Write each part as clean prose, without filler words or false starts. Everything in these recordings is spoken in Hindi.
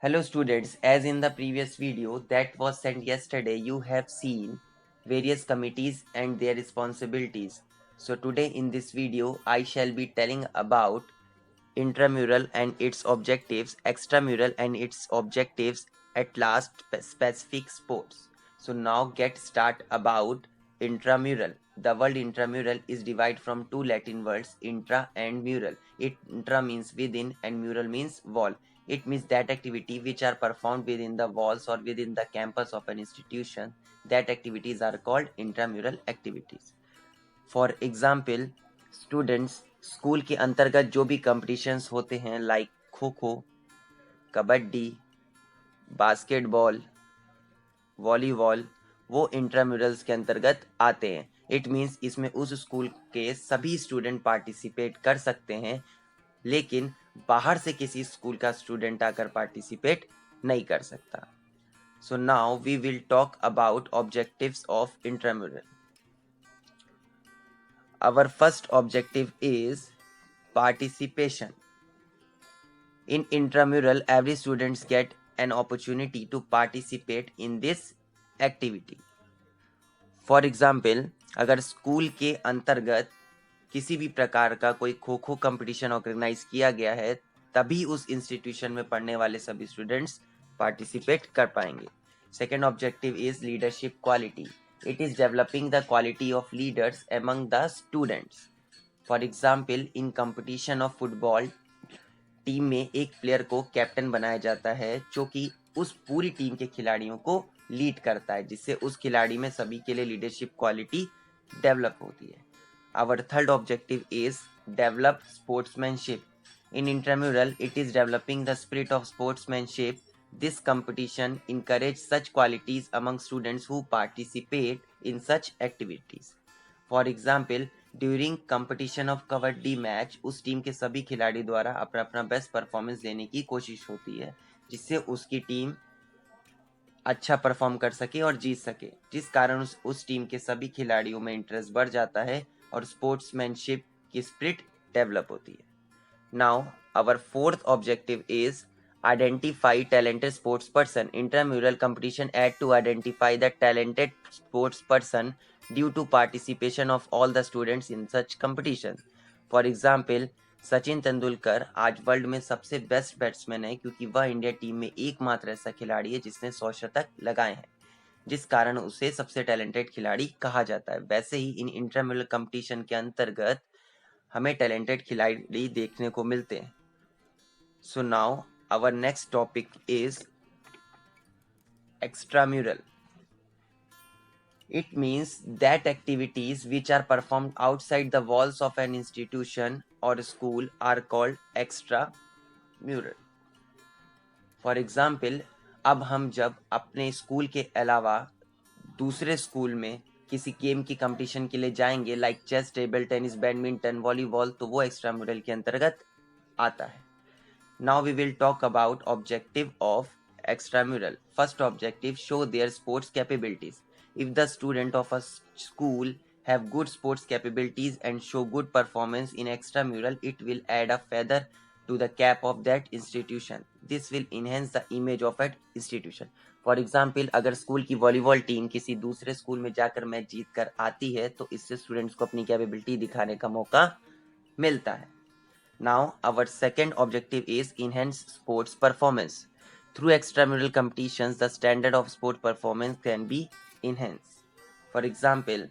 Hello students, as in the previous video that was sent yesterday, you have seen various committees and their responsibilities. So today in this video, I shall be telling about intramural and its objectives, extramural and its objectives, at last specific sports. So now get start about intramural. The word intramural is divided from two Latin words, intra and mural. Intra means within and mural means wall. It means that activity which are performed within the walls or within the campus of an institution. That activities are called intramural activities. For example students school के अंतर्गत जो भी कंपटीशंस होते हैं like kho kho, kabaddi, basketball, volleyball, वो इंट्राम्यूरल्स के अंतर्गत आते हैं. इट मीन्स इसमें उस स्कूल के सभी स्टूडेंट पार्टिसिपेट कर सकते हैं, लेकिन बाहर से किसी स्कूल का स्टूडेंट आकर पार्टिसिपेट नहीं कर सकता. So now we will talk about objectives of intramural. Our first objective is participation. In intramural, every students get an opportunity to participate in this activity. For example, अगर स्कूल के अंतर्गत किसी भी प्रकार का कोई खो खो कंपटीशन ऑर्गेनाइज किया गया है, तभी उस इंस्टीट्यूशन में पढ़ने वाले सभी स्टूडेंट्स पार्टिसिपेट कर पाएंगे. Second objective is leadership quality. It is developing the quality of leaders among the students. For example, in competition of football, team में एक प्लेयर को कैप्टन बनाया जाता है जो कि उस पूरी टीम के खिलाड़ियों को लीड करता है, जिससे उस खिलाड़ी में सभी के लिए लीडरशिप क्वालिटी डेवलप होती है. Our third objective is develop sportsmanship. In intramural, it is developing the spirit of sportsmanship. This competition encourages such qualities among students who participate in such activities. For example, during competition of kabaddi match, उस टीम के सभी खिलाड़ी द्वारा अपना अपना बेस्ट परफॉर्मेंस देने की कोशिश होती है, जिससे उसकी टीम अच्छा परफॉर्म कर सके और जीत सके, जिस कारण उस टीम के सभी खिलाड़ियों में इंटरेस्ट बढ़ जाता है और स्पोर्ट्समैनशिप की स्पिरिट डेवलप होती है. Now our fourth objective is identify talented sports person. Intramural competition aid to identify the talented sports person due to participation of all the students in such competition. For example, Sachin Tendulkar आज वर्ल्ड में सबसे बेस्ट बैट्समैन है, क्योंकि वह इंडिया टीम में एकमात्र ऐसा खिलाड़ी है जिसने 100 शतक लगाए हैं, जिस कारण उसे सबसे टैलेंटेड खिलाड़ी कहा जाता है. वैसे ही इन इंट्राम्यूरल कंपटीशन के अंतर्गत हमें टैलेंटेड खिलाड़ी देखने को मिलते हैं. So now our next topic is extramural. It means that activities which are performed outside the walls of an institution or school are called extramural. For example, अब हम जब अपने स्कूल के अलावा दूसरे स्कूल में किसी गेम की कंपटीशन के लिए जाएंगे like chess, table tennis, badminton, volleyball, तो वो एक्स्ट्राम्यूरल के अंतर्गत आता है. Now we will talk about objective of extramural. First objective, show their sports capabilities. If the student of a school have good sports capabilities and show good performance in extramural, it will add a feather to the cap of that institution. This will enhance the image of that institution. For example, अगर स्कूल की वॉलीबॉल टीम किसी दूसरे स्कूल में जाकर मैच जीत कर आती है, तो इससे स्टूडेंट्स को अपनी कैपेबिलिटी दिखाने का मौका मिलता है. Now, our second objective is enhance sports performance. Through extramural competitions, the standard of sport performance can be enhanced. For example,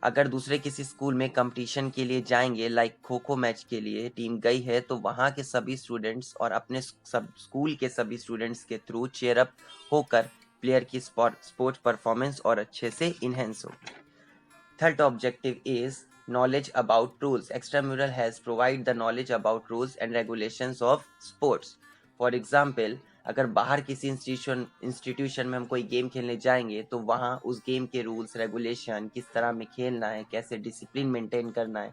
अगर दूसरे किसी स्कूल में कंपटीशन के लिए जाएंगे लाइक खो खो मैच के लिए टीम गई है, तो वहाँ के सभी स्टूडेंट्स और अपने स्कूल के सभी स्टूडेंट्स के थ्रू चेयर अप होकर प्लेयर की स्पोर्ट्स परफॉर्मेंस और अच्छे से इनहेंस हो. Third objective is knowledge about rules. Extramural has provide the knowledge about rules and regulations of sports. For example, अगर बाहर किसी इंस्टीट्यूशन में हम कोई गेम खेलने जाएंगे, तो वहाँ उस गेम के रूल्स रेगुलेशन, किस तरह में खेलना है, कैसे डिसिप्लिन मेंटेन करना है,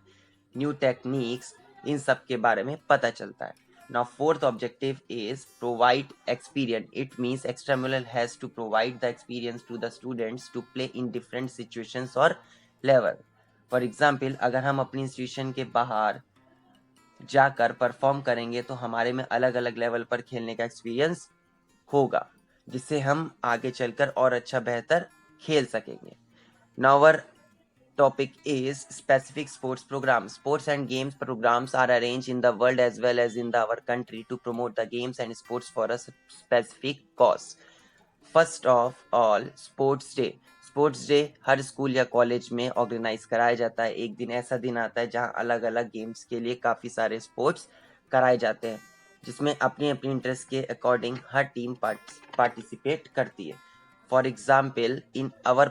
न्यू टेक्निक्स, इन सब के बारे में पता चलता है. Now, fourth objective is provide experience. It means extramural has to provide the experience to the students to play in different situations or level. For example, अगर हम अपनी इंस्टीट्यूशन के बाहर जाकर परफॉर्म करेंगे, तो हमारे में अलग अलग लेवल पर खेलने का एक्सपीरियंस होगा, जिससे हम आगे चलकर और अच्छा बेहतर खेल सकेंगे. Now our topic is specific sports programs. Sports and games programs are arranged in the world as well as in our country to promote the games and sports for a specific cause. First of all sports day. Sports day her school या कॉलेज में ऑर्गेनाइज कराया जाता है. एक दिन ऐसा दिन आता है जहां अलग अलग गेम्स के लिए काफ़ी सारे स्पोर्ट्स कराए जाते हैं, जिसमें अपनी अपनी इंटरेस्ट के अकॉर्डिंग हर टीम पार्टिसिपेट करती है. For example in our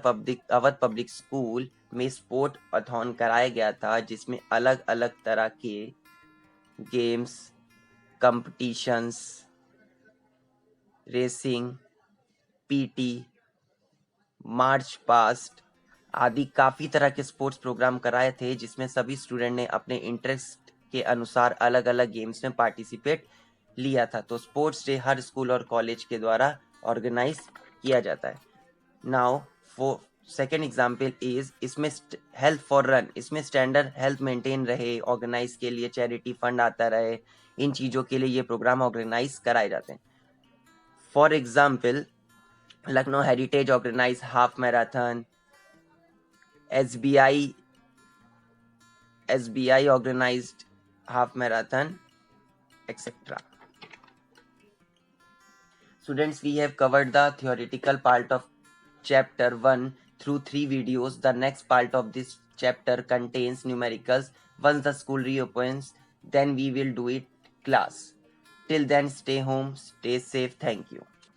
public school में स्पोर्ट अथॉन कराया गया था, जिसमें अलग अलग तरह के games, competitions, racing, PT, march past आदि काफ़ी तरह के स्पोर्ट्स प्रोग्राम कराए थे, जिसमें सभी स्टूडेंट ने अपने इंटरेस्ट के अनुसार अलग अलग गेम्स में पार्टिसिपेट लिया था. तो स्पोर्ट्स डे हर स्कूल और कॉलेज के द्वारा ऑर्गेनाइज किया जाता है. Now for second example is, इसमें हेल्थ फॉर रन, इसमें स्टैंडर्ड हेल्थ मेंटेन रहे, ऑर्गेनाइज के लिए चैरिटी फंड आता रहे, इन चीज़ों के लिए ये प्रोग्राम ऑर्गेनाइज कराए जाते हैं. For example Lucknow Heritage organized half marathon, SBI organized half marathon, etc. Students, we have covered the theoretical part of chapter 1 through 3 videos. The next part of this chapter contains numericals. Once the school reopens, then we will do it class. Till then, stay home, stay safe. Thank you.